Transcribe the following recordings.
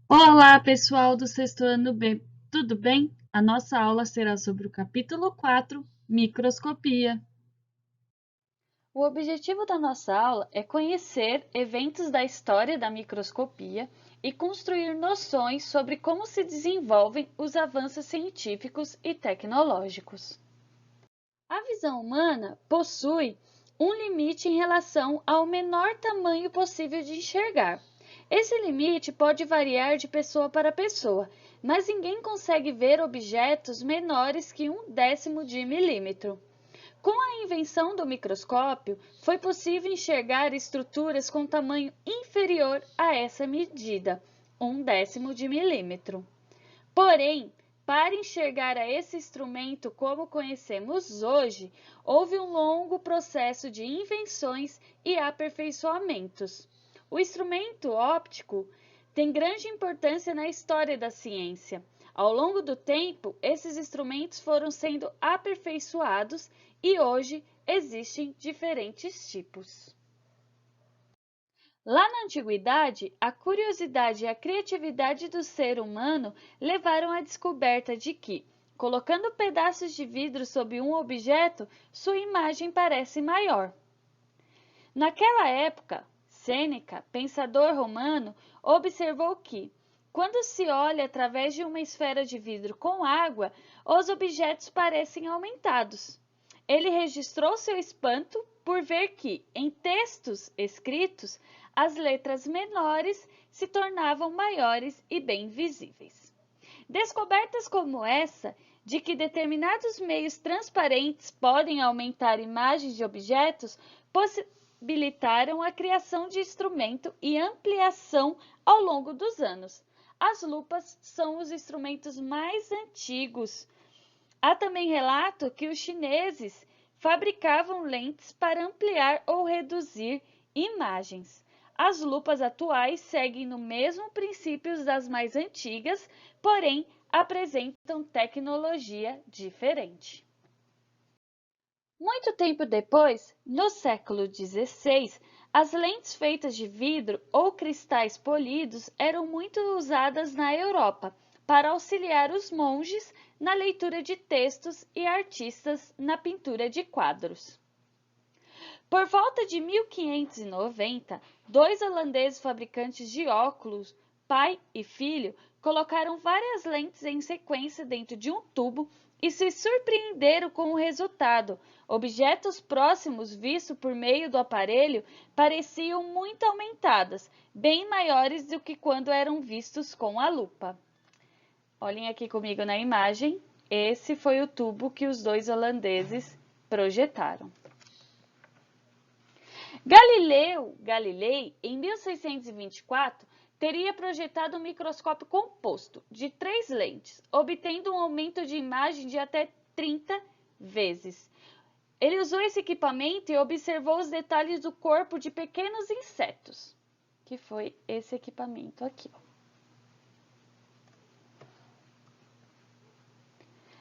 Olá, pessoal do sexto ano B, tudo bem? A nossa aula será sobre o capítulo 4, microscopia. O objetivo da nossa aula é conhecer eventos da história da microscopia e construir noções sobre como se desenvolvem os avanços científicos e tecnológicos. A visão humana possui um limite em relação ao menor tamanho possível de enxergar. Esse limite pode variar de pessoa para pessoa, mas ninguém consegue ver objetos menores que 1/10 de milímetro. Com a invenção do microscópio, foi possível enxergar estruturas com tamanho inferior a essa medida, 1/10 de milímetro. Porém, para enxergar a esse instrumento como conhecemos hoje, houve um longo processo de invenções e aperfeiçoamentos. O instrumento óptico tem grande importância na história da ciência. Ao longo do tempo, esses instrumentos foram sendo aperfeiçoados e hoje existem diferentes tipos. Lá na antiguidade, a curiosidade e a criatividade do ser humano levaram à descoberta de que, colocando pedaços de vidro sobre um objeto, sua imagem parece maior. Naquela época, Sêneca, pensador romano, observou que, quando se olha através de uma esfera de vidro com água, os objetos parecem aumentados. Ele registrou seu espanto por ver que, em textos escritos, as letras menores se tornavam maiores e bem visíveis. Descobertas como essa, de que determinados meios transparentes podem aumentar imagens de objetos, possibilitaram a criação de instrumento e ampliação ao longo dos anos. As lupas são os instrumentos mais antigos. Há também relato que os chineses fabricavam lentes para ampliar ou reduzir imagens. As lupas atuais seguem no mesmo princípio das mais antigas, porém apresentam tecnologia diferente. Muito tempo depois, no século XVI, as lentes feitas de vidro ou cristais polidos eram muito usadas na Europa para auxiliar os monges na leitura de textos e artistas na pintura de quadros. Por volta de 1590, dois holandeses fabricantes de óculos, pai e filho, colocaram várias lentes em sequência dentro de um tubo e se surpreenderam com o resultado. Objetos próximos vistos por meio do aparelho pareciam muito aumentadas, bem maiores do que quando eram vistos com a lupa. Olhem aqui comigo na imagem. Esse foi o tubo que os dois holandeses projetaram. Galileu Galilei, em 1624, teria projetado um microscópio composto de 3 lentes, obtendo um aumento de imagem de até 30 vezes. Ele usou esse equipamento e observou os detalhes do corpo de pequenos insetos, que foi esse equipamento aqui.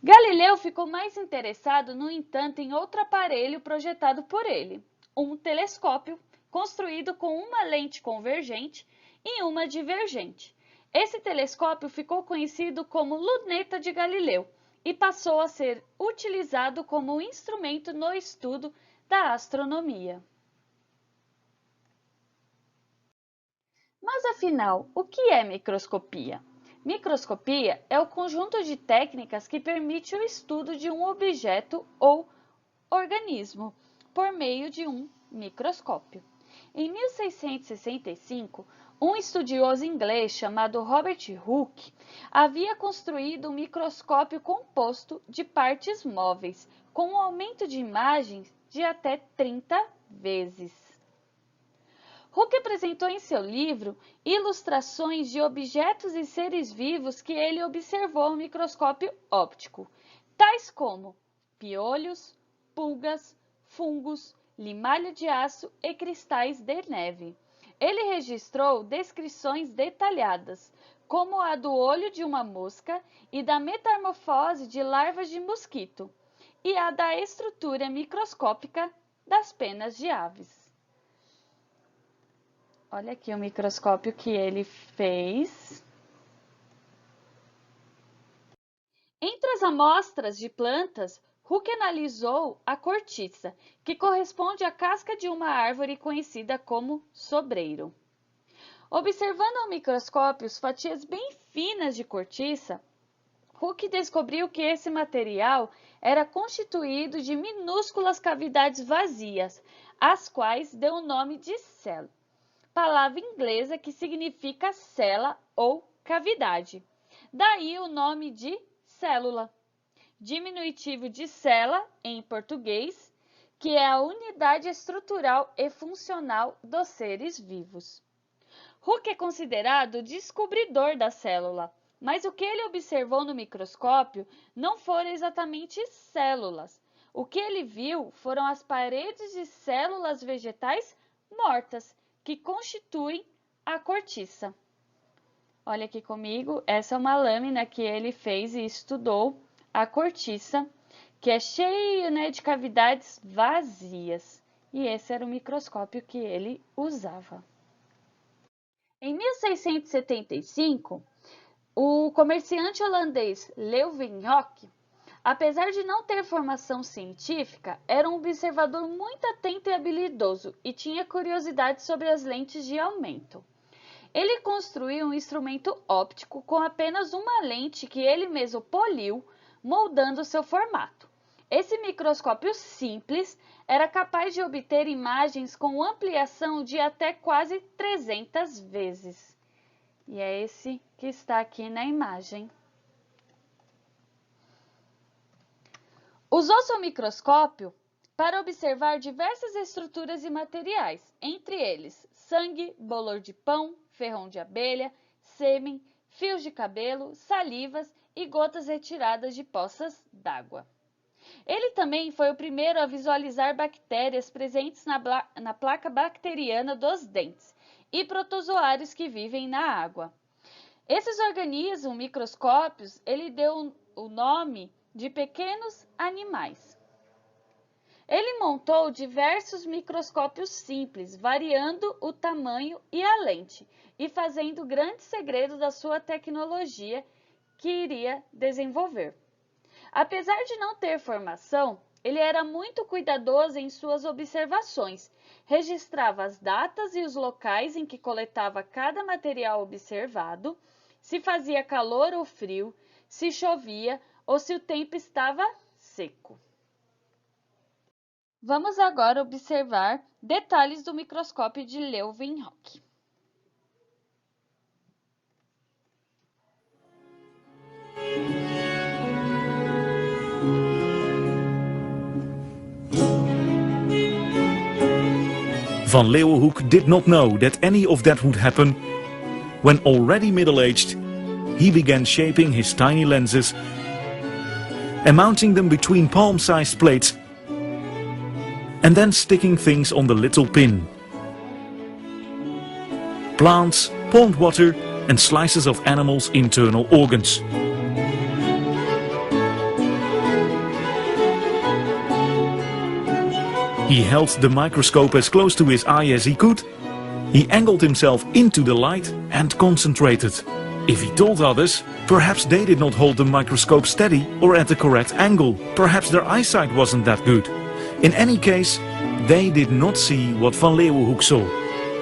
Galileu ficou mais interessado, no entanto, em outro aparelho projetado por ele, um telescópio construído com uma lente convergente e uma divergente. Esse telescópio ficou conhecido como luneta de Galileu e passou a ser utilizado como instrumento no estudo da astronomia. Mas afinal, o que é microscopia? Microscopia é o conjunto de técnicas que permite o estudo de um objeto ou organismo por meio de um microscópio. Em 1665, um estudioso inglês chamado Robert Hooke havia construído um microscópio composto de partes móveis, com um aumento de imagens de até 30 vezes. Hooke apresentou em seu livro ilustrações de objetos e seres vivos que ele observou ao microscópio óptico, tais como piolhos, pulgas, fungos, limalha de aço e cristais de neve. Ele registrou descrições detalhadas, como a do olho de uma mosca e da metamorfose de larvas de mosquito, e a da estrutura microscópica das penas de aves. Olha aqui o microscópio que ele fez. as amostras de plantas, Hooke analisou a cortiça, que corresponde à casca de uma árvore conhecida como sobreiro. Observando ao microscópio fatias bem finas de cortiça, Hooke descobriu que esse material era constituído de minúsculas cavidades vazias, às quais deu o nome de célula, palavra inglesa que significa cela ou cavidade. Daí o nome de célula, diminutivo de cela em português, que é a unidade estrutural e funcional dos seres vivos. Hooke é considerado o descobridor da célula, mas o que ele observou no microscópio não foram exatamente células. O que ele viu foram as paredes de células vegetais mortas, que constituem a cortiça. Olha aqui comigo, essa é uma lâmina que ele fez e estudou a cortiça, que é cheia, né, de cavidades vazias. E esse era o microscópio que ele usava. Em 1675, o comerciante holandês Leeuwenhoek, apesar de não ter formação científica, era um observador muito atento e habilidoso e tinha curiosidade sobre as lentes de aumento. Ele construiu um instrumento óptico com apenas uma lente que ele mesmo poliu, moldando seu formato. Esse microscópio simples era capaz de obter imagens com ampliação de até quase 300 vezes. E é esse que está aqui na imagem. Usou seu microscópio para observar diversas estruturas e materiais, entre eles sangue, bolor de pão, ferrão de abelha, sêmen, fios de cabelo, salivas e gotas retiradas de poças d'água. Ele também foi o primeiro a visualizar bactérias presentes na placa bacteriana dos dentes e protozoários que vivem na água. Esses organismos microscópios, ele deu o nome de pequenos animais. Ele montou diversos microscópios simples, variando o tamanho e a lente, e fazendo grande segredo da sua tecnologia que iria desenvolver. Apesar de não ter formação, ele era muito cuidadoso em suas observações, registrava as datas e os locais em que coletava cada material observado, se fazia calor ou frio, se chovia ou se o tempo estava seco. Vamos agora observar detalhes do microscópio de Leeuwenhoek. Van Leeuwenhoek did not know that any of that would happen. When already middle-aged, he began shaping his tiny lenses and mounting them between palm-sized plates and then sticking things on the little pin. Plants, pond water and slices of animals' internal organs. He held the microscope as close to his eye as he could. He angled himself into the light and concentrated. If he told others, perhaps they did not hold the microscope steady or at the correct angle. Perhaps their eyesight wasn't that good. In any case, they did not see what Van Leeuwenhoek saw.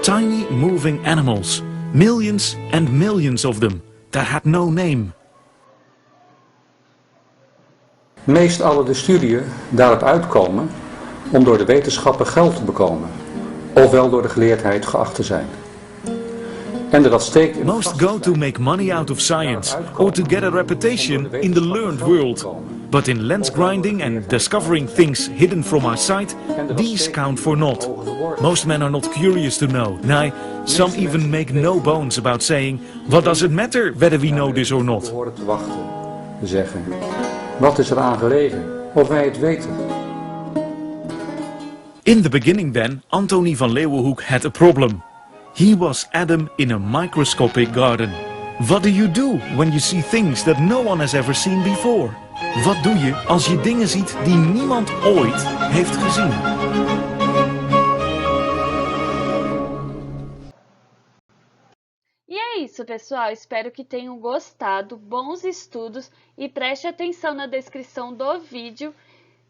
Tiny moving animals, millions and millions of them, that had no name. Meest alle de studieën daarop uitkomen om door de wetenschappen geld te bekomen, ofwel door de geleerdheid geacht te zijn. En dat steekt in Most go to make money out of science or to get a reputation in the learned world. But in lens grinding and discovering things hidden from our sight, these count for naught. Most men are not curious to know. Nay, some even make no bones about saying, what does it matter whether we know this or not? We horen te wachten, te zeggen, wat is er aan gelegen, of wij het weten. In the beginning then, Antony van Leeuwenhoek had a problem. He was Adam in a microscopic garden. What do you do when you see things that no one has ever seen before? Wat doe je als je dingen ziet die niemand ooit heeft gezien? E é isso, isso, pessoal. Espero que tenham gostado. Bons estudos e preste atenção na descrição do vídeo,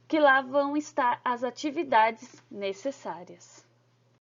que lá vão estar as atividades necessárias.